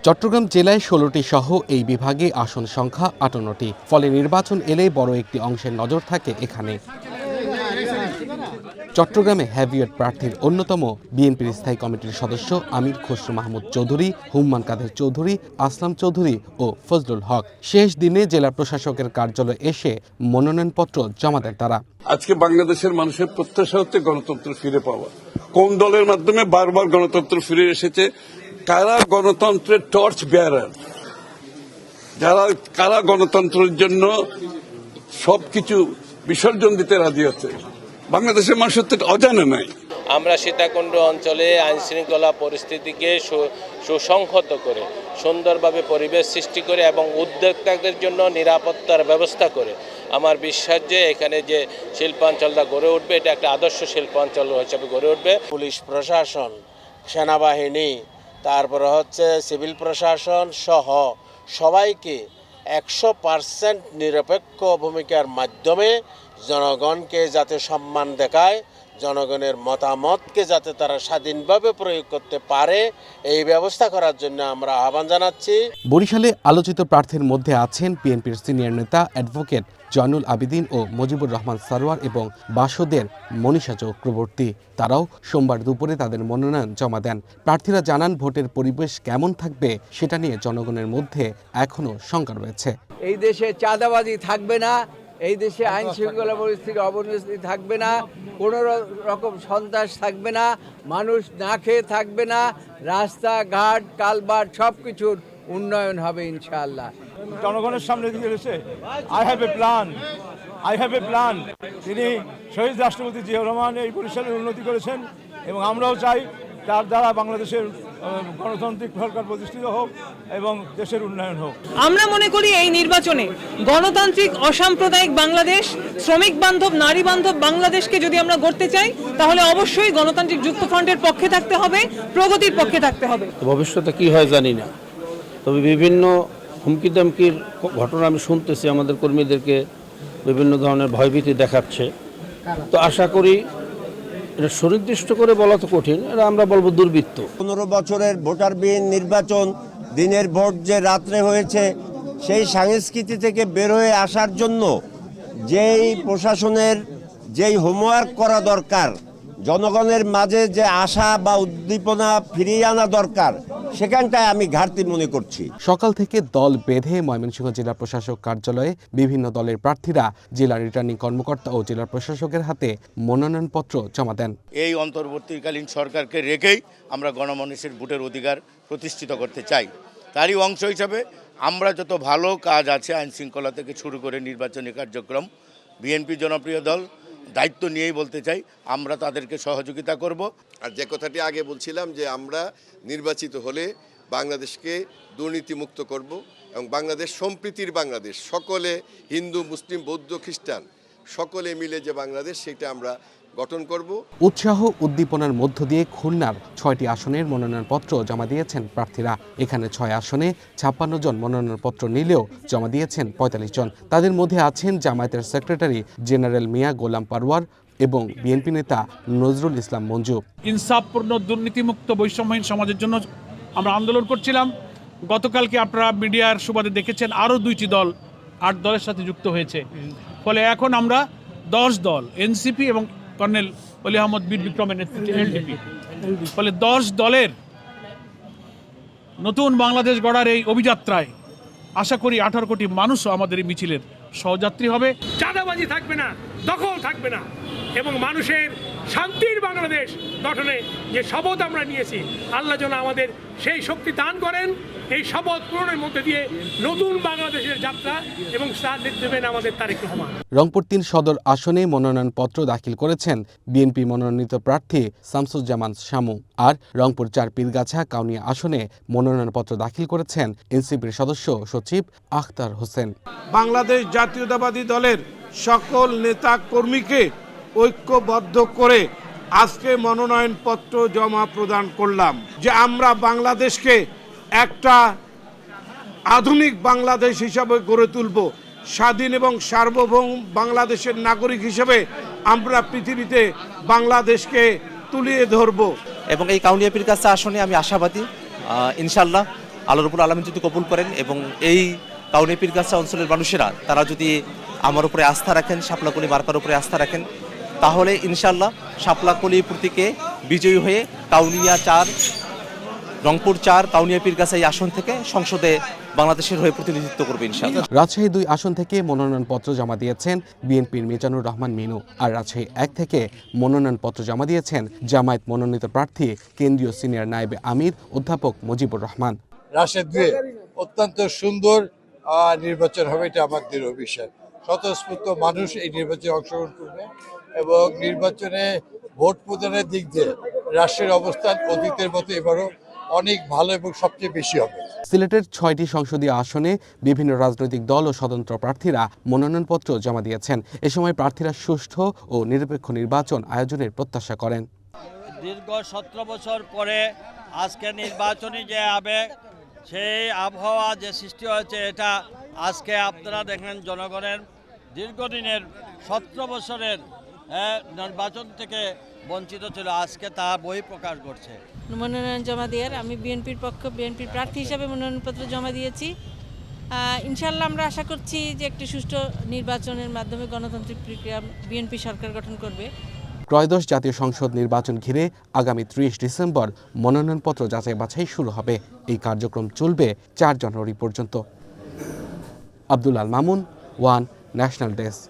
চট্টগ্রাম জেলায় ১৬টি সহ এই বিভাগে আসন সংখ্যা ৫৮টি। ফলে নির্বাচন এলে বড় একটি অংশের নজর থাকে এখানে। চট্টগ্রামে হেভিওয়েট প্রার্থীর অন্যতম বিএনপির স্থায়ী কমিটির সদস্য আমির খসরু মাহমুদ চৌধুরী, হুম্মান কাদের চৌধুরী, আসলাম চৌধুরী ও ফজলুল হক। শেষ দিনে জেলা প্রশাসকের কার্যালয়ে এসে মনোনয়নপত্র জমা দেন তারা। আজকে বাংলাদেশের মানুষের প্রত্যাশা হচ্ছে গণতন্ত্র ফিরে পাওয়া। কোন দলের মাধ্যমে বারবার গণতন্ত্র ফিরে এসেছে, কারা গণতন্ত্রের টর্চ বেয়ারার, কারা গণতন্ত্রের জন্য সবকিছু বিসর্জন দিতে রাজি আছে, বাংলাদেশের মানুষের তো অজানা নাই। আমরা সীতাকুণ্ড অঞ্চলে আইনশৃঙ্খলা পরিস্থিতিকে সুসংহত করে সুন্দরভাবে পরিবেশ সৃষ্টি করে এবং উদ্যোক্তাদের জন্য নিরাপত্তার ব্যবস্থা করে আমার বিশ্বাস যে এখানে যে শিল্পাঞ্চলটা গড়ে উঠবে এটা একটা আদর্শ শিল্পাঞ্চল হিসেবে গড়ে উঠবে। পুলিশ প্রশাসন, সেনাবাহিনী, তারপরে সিভিল প্রশাসন সহ সবাইকে 100% নিরপেক্ষ ভূমিকার মাধ্যমে জনগণকে যাতে সম্মান দেখায়, জনগণের মতামতকে যাতে তারা স্বাধীনভাবে প্রয়োগ করতে পারে এই ব্যবস্থা করার জন্য আমরা আহ্বান জানাচ্ছি। বরিশালে আলোচিত প্রার্থীর মধ্যে আছেন বিএনপির সিনিয়র নেতা অ্যাডভোকেট জয়নুল আবেদিন ও মুজিবুর রহমান সারোয়ার এবং বাসদের মনীষা চক্রবর্তী। তারাও সোমবার দুপুরে তাদের মনোনয়ন জমা দেন। প্রার্থীরা জানান ভোটের পরিবেশ কেমন থাকবে সেটা নিয়ে জনগণের মধ্যে এখনও শঙ্কা রয়েছে। এই দেশে চাঁদাবাজি থাকবে না, এই দেশে আইন শৃঙ্খলা পরিস্থিতির অবনতি থাকবে না, কোনো রকম সন্ত্রাস থাকবে না, মানুষ না খেয়ে থাকবে না, রাস্তাঘাট কালভার্ট সব কিছুর উন্নয়ন হবে ইনশাআল্লাহ। জনগণের সামনে দিয়ে এসে আই হ্যাভ এ প্ল্যান। তিনি শহীদ রাষ্ট্রপতি জিয়াউর রহমান এই বরিশালের উন্নতি করেছেন এবং আমরাও চাই তার দ্বারা বাংলাদেশের গণতান্ত্রিক সরকার প্রতিষ্ঠিত হোক এবং দেশের উন্নয়ন হোক। আমরা মনে করি এই নির্বাচনে গণতান্ত্রিক অসাম্প্রদায়িক বাংলাদেশ, শ্রমিক বান্ধব, নারী বান্ধব বাংলাদেশকে যদি আমরা গড়তে চাই তাহলে অবশ্যই গণতান্ত্রিক যুক্তফ্রন্টের পক্ষে থাকতে হবে, প্রগতির পক্ষে থাকতে হবে। ভবিষ্যতে কি হয় জানি না, তবে বিভিন্ন হুমকি দামকির ঘটনা আমি শুনতেছি, আমাদের কর্মীদেরকে বিভিন্ন ধরনের ভয়ভীতি দেখাচ্ছে। তো আশা করি এটা সুনির্দিষ্ট করে বলা তো কঠিন, এটা আমরা বলবো দুর্বৃত্ত। 15 বছরের ভোটারবিহীন নির্বাচন, দিনের ভোট যে রাত্রে হয়েছে, সেই সংস্কৃতি থেকে বের হয়ে আসার জন্য যেই প্রশাসনের যেই হোমওয়ার্ক করা দরকার, জনগণের মাঝে যে আশা বা উদ্দীপনা ফিরিয়ে আনা দরকার, সেখানটায় আমি ঘাটতি মনে করছি। সকাল থেকে দল বেঁধে ময়মনসিংহ জেলা প্রশাসক কার্যালয়ে বিভিন্ন দলের প্রার্থীরা জেলা রিটার্নিং কর্মকর্তা ও জেলা প্রশাসকের হাতে মনোনয়নপত্র জমা দেন। এই অন্তর্বর্তীকালীন সরকারকে রেখেই আমরা গণমানুষের ভোটের অধিকার প্রতিষ্ঠিত করতে চাই। তারই অংশ হিসাবে আমরা যত ভালো কাজ আছে আইন শৃঙ্খলা থেকে শুরু করে নির্বাচনী কার্যক্রম, বিএনপি জনপ্রিয় দল দায়িত্ব নিয়েই বলতে চাই আমরা তাদেরকে সহযোগিতা করব। আর যে কথাটি আগে বলছিলাম যে আমরা নির্বাচিত হলে বাংলাদেশকে দুর্নীতিমুক্ত করব এবং বাংলাদেশ সম্প্রীতির বাংলাদেশ, সকলে হিন্দু মুসলিম বৌদ্ধ খ্রিস্টান সকলে মিলে যে বাংলাদেশ, সেটা আমরা গঠন করব। উৎসাহ উদ্দীপনার মধ্য দিয়ে খুলনার 6টি আসনের মনোনয়নপত্র জমা দিয়েছেন প্রার্থীরা। এখানে 6 আসনে 56 জন মনোনয়নপত্র নিলেও জমা দিয়েছেন 45 জন। তাদের মধ্যে আছেন জামায়াতের সেক্রেটারি জেনারেল মিয়া গোলাম পারওয়ার এবং বিএনপি নেতা নজরুল ইসলাম মঞ্জু। ইনসাফপূর্ণ দুর্নীতিমুক্ত বৈষম্যহীন সমাজের জন্য আমরা আন্দোলন করছিলাম। গতকালকে আপনারা মিডিয়ার সুবাদে দেখেছেন আরও 2টি দল 8 দলের সাথে যুক্ত হয়েছে। ফলে এখন আমরা 10 দল, এনসিপি এবং কর্নেল অলি আহমদ বীর বিক্রমের নেতৃত্বে এলডিপি, ফলে 10 দলের নতুন বাংলাদেশ গড়ার এই অভিযাত্রায় আশা করি 18 কোটি মানুষও আমাদের এই মিছিলের সহযাত্রী হবে। চাঁদাবাজি থাকবে না, দখল থাকবে না এবং মানুষের শান্তির বাংলাদেশ গঠনে যে শপথ আমরা নিয়েছি, আল্লাহ যেন আমাদের সেই শক্তি দান করেন। এই শপথ পূরণের মধ্যে দিয়ে নতুন বাংলাদেশের যাত্রা এবং স্থান দেবেন আমাদের তারেক রহমান। রংপুর 3 সদর আসনে মনোনয়নপত্র দাখিল করেছেন বিএনপি মনোনীত প্রার্থী শামসুজ্জামান শামু। আর রংপুর 4 পীরগাছা কাউনিয়া আসনে মনোনয়নপত্র দাখিল করেছেন এনসিপির সদস্য সচিব আখতার হোসেন। বাংলাদেশ জাতীয়তাবাদী দলের সকল নেতা কর্মীকে ঐক্যবদ্ধ করে আজকে মনোনয়নপত্র জমা প্রদান করলাম যে আমরা বাংলাদেশকে একটা আধুনিক বাংলাদেশ হিসাবে গড়ে তুলব। স্বাধীন এবং সার্বভৌম বাংলাদেশের নাগরিক হিসেবে আমরা পৃথিবীতে বাংলাদেশকে তুলিয়ে ধরবো। এবং এই কাউনিয়া পীরগাছা আসনে আমি আশাবাদী, ইনশাল্লাহ আল্লাহ রাব্বুল আলামিন যদি কবুল করেন এবং এই কাউনিয়া পীরগাছা অঞ্চলের মানুষেরা তারা যদি আমার উপরে আস্থা রাখেন, শাপলাকলি মার্কার উপরে আস্থা রাখেন, তাহলে ইনশাল্লাহ শাপলাকলি প্রতীকে বিজয়ী হয়ে কাউনিয়া 4, রংপুর 4, কাউনিয়া পীরগাছা এই আসন থেকে সংসদে বাংলাদেশের হয়ে প্রতিনিধিত্ব করবে ইনশাআল্লাহ। রাজশাহী 2 আসন থেকে মনোনয়নপত্র জমা দিয়েছেন বিএনপির মিজানুর রহমান মিনু, আর রাজশাহী 1 থেকে মনোনয়নপত্র জমা দিয়েছেন জামায়াত মনোনীত প্রার্থী কেন্দ্রীয় সিনিয়র নায়েবে আমির অধ্যাপক মুজিবুর রহমান। রাজশাহী 2 অত্যন্ত সুন্দর নির্বাচন হবে, এটা আমার দৃঢ় বিশ্বাস। স্বতঃস্ফূর্ত মানুষ এই নির্বাচনে অংশগ্রহণ করবে এবং নির্বাচনে ভোট প্রদানের দিক দিয়ে রাষ্ট্রের অবস্থান অতীতের মতো এবারও অনেক ভালো এবং সবচেয়ে বেশি হবে। সিলেটের 6টি সংসদীয় আসনে বিভিন্ন রাজনৈতিক দল ও স্বতন্ত্র প্রার্থীরা মনোনয়নপত্র জমা দিয়েছেন। এ সময় প্রার্থীরা সুষ্ঠু ও নিরপেক্ষ নির্বাচন আয়োজনের প্রত্যাশা করেন। দীর্ঘ 17 বছর পরে আজকে নির্বাচনী যে আবেগ, সেই আবহাওয়া যে সৃষ্টি হয়েছে, এটা আজকে আপনারা দেখেন জনগণের দীর্ঘদিনের 17 বছরের নির্বাচন থেকে বঞ্চিত ছিল, আজকে তা বহিঃপ্রকাশ ঘটছে। মনোনয়ন জমা দেওয়ার আমি বিএনপির প্রার্থী হিসাবে মনোনয়নপত্র জমা দিয়েছি। ইনশাআল্লাহ আমরা আশা করছি যে একটি সুষ্ঠু নির্বাচনের মাধ্যমে গণতান্ত্রিক প্রক্রিয়া বিএনপি সরকার গঠন করবে। ত্রয়োদশ জাতীয় সংসদ নির্বাচন ঘিরে আগামী 30 ডিসেম্বর মনোনয়নপত্র যাচাই বাছাই শুরু হবে। এই কার্যক্রম চলবে 4 জানুয়ারি পর্যন্ত। Abdul Al Mamun, one national desk.